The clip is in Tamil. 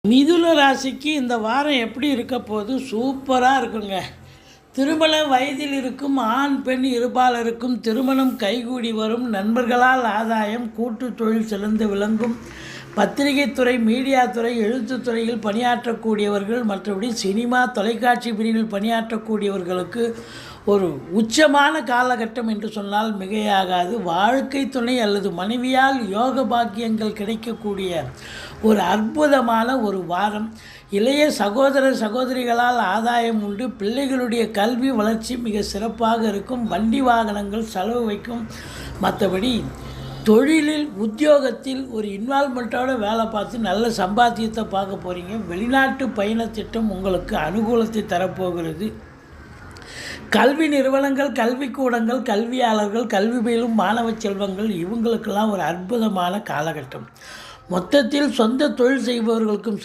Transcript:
மிதுன ராசிக்கு இந்த வாரம் எப்படி இருக்க போது சூப்பராக இருக்குங்க. திருமண வயதில் இருக்கும் ஆண் பெண் இருபாலருக்கும் திருமணம் கைகூடி வரும். நண்பர்களால் ஆதாயம். கூட்டு தொழில் சிறந்து விளங்கும். பத்திரிகை துறை, மீடியா துறை, எழுத்துத்துறையில் பணியாற்றக்கூடியவர்கள், மற்றபடி சினிமா தொலைக்காட்சி பிரிவில் பணியாற்றக்கூடியவர்களுக்கு ஒரு உச்சமான காலகட்டம் என்று சொன்னால் மிகையாகாது. வாழ்க்கை துணை அல்லது மனைவியால் யோக பாக்கியங்கள் கிடைக்கக்கூடிய ஒரு அற்புதமான ஒரு வாரம். இளைய சகோதர சகோதரிகளால் ஆதாயம் உண்டு. பிள்ளைகளுடைய கல்வி வளர்ச்சி மிக சிறப்பாக இருக்கும். வண்டி வாகனங்கள் செலவு வைக்கும். மற்றபடி தொழிலில் உத்தியோகத்தில் ஒரு இன்வால்மெண்ட்டோடு வேலை பார்த்து நல்ல சம்பாத்தியத்தை பார்க்க போகிறீங்க. வெளிநாட்டு பயண திட்டம் உங்களுக்கு அனுகூலத்தை தரப்போகிறது. கல்வி நிறுவனங்கள், கல்விக்கூடங்கள், கல்வியாளர்கள், கல்வி பயிலும் மாணவ செல்வங்கள், இவங்களுக்கெல்லாம் ஒரு அற்புதமான காலகட்டம். மொத்தத்தில் சொந்த தொழில் செய்பவர்களுக்கும் சரி,